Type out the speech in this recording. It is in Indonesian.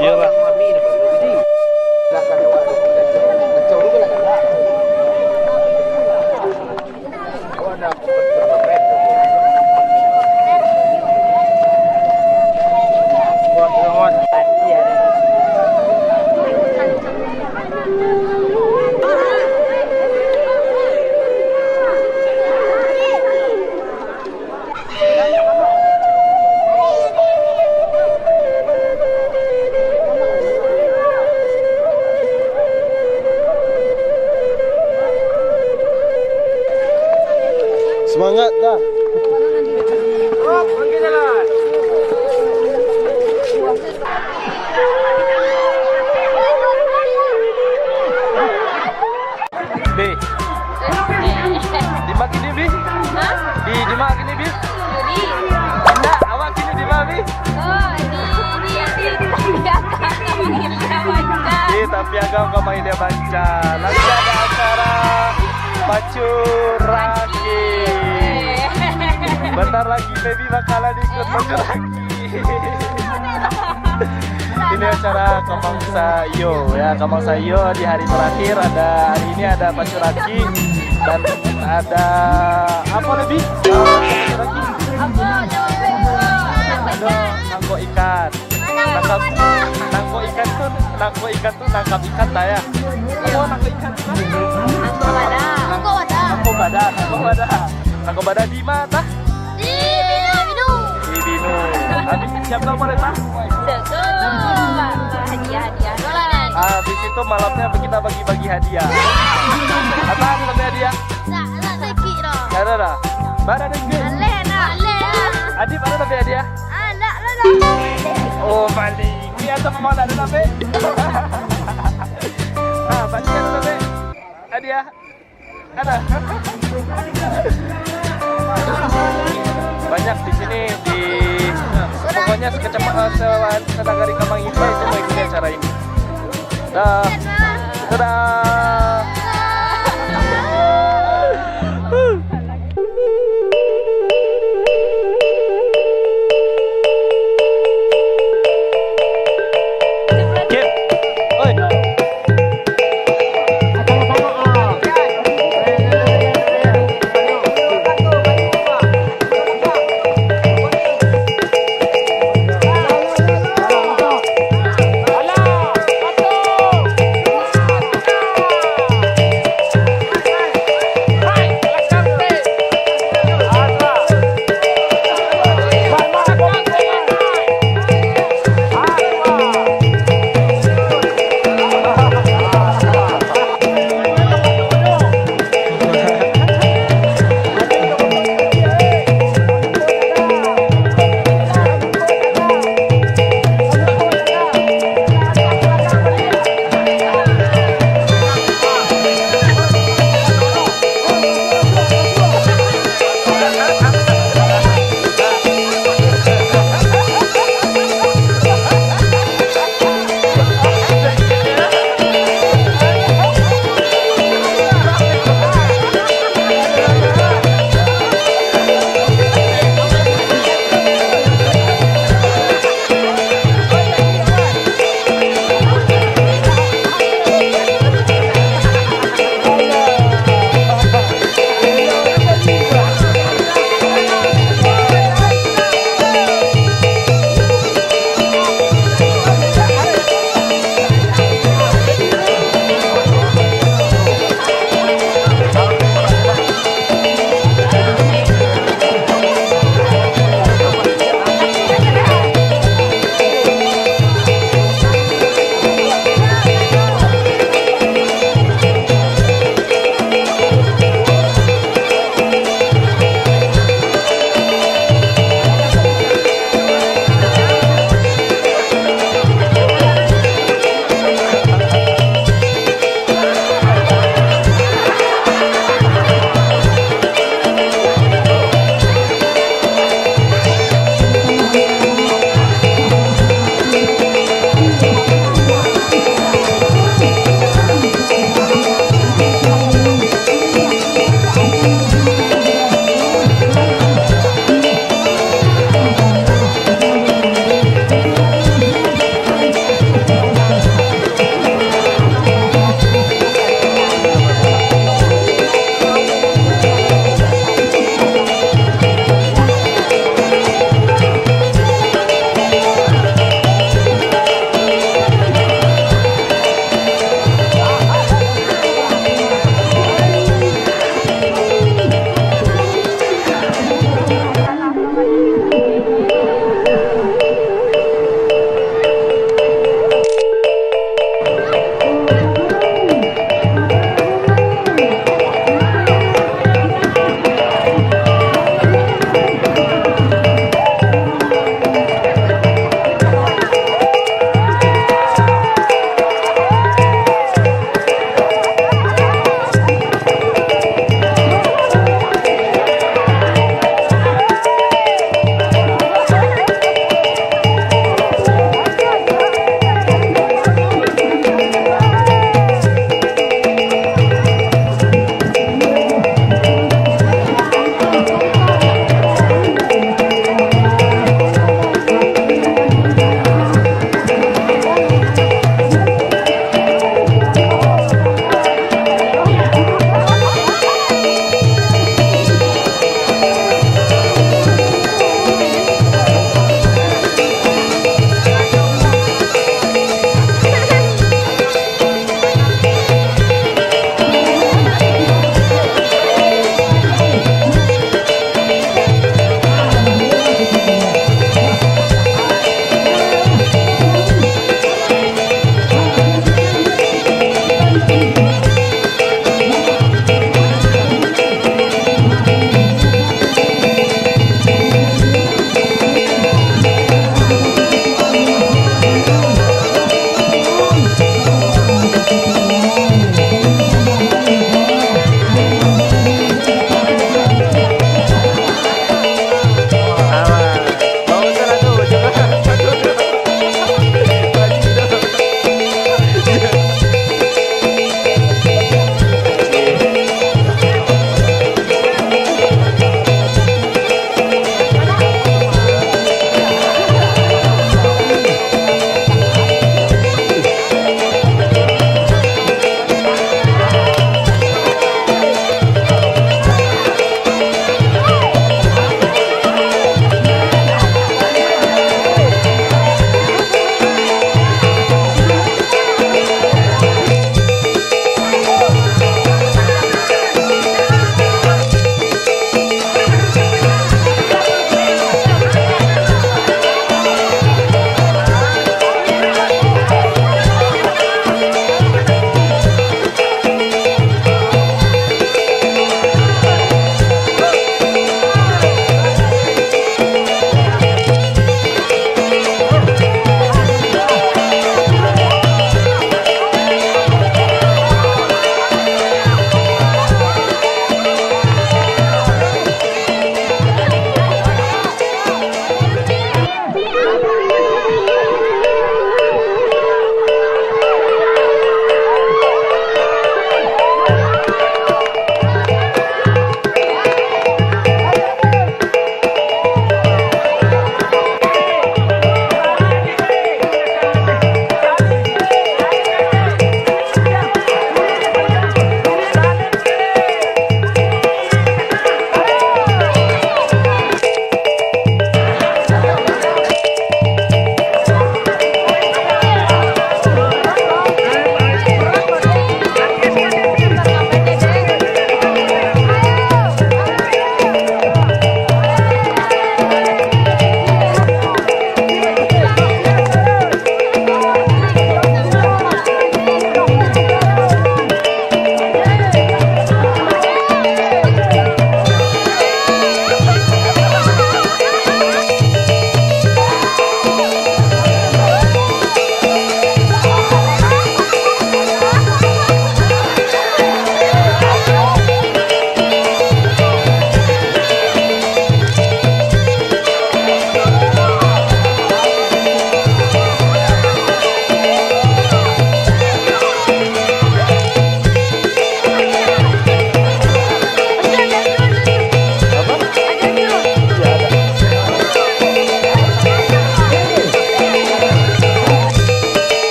Iya lah. Semangat dah. Pergi jalan. B. Di mak ini B. Di mak ini B. Enggak, awak kini di mak B. Di tapi agak kau main dia baca. Nanti ada acara Pacuraki. Bentar lagi baby bakalan ikut Pacuraki. Ini acara Kemang Sayo ya, Kemang Sayo di hari terakhir hari ini ada Pacuraki dan ada apa lebih? Pacuraki. Ada nangkok ikan. Nangkok ikan tuh nangkap ikan lah ya. Oh, nangkok ikan. Nangkok badak di mana? Di Binu. Habis siap kau mereka? Hadiah. Habis itu malamnya kita bagi-bagi hadiah. Apa lebih hadiah? Ada dah. Bara ada juga. Adib ada lebih hadiah? Oh paling. Ini atau mau ada lebih? Nah, paling ada lebih hadiah. Ada. Banyak di sini pokoknya sekecamatan senagari Kemang Indah itu mau ikuti acara ini. Dadah.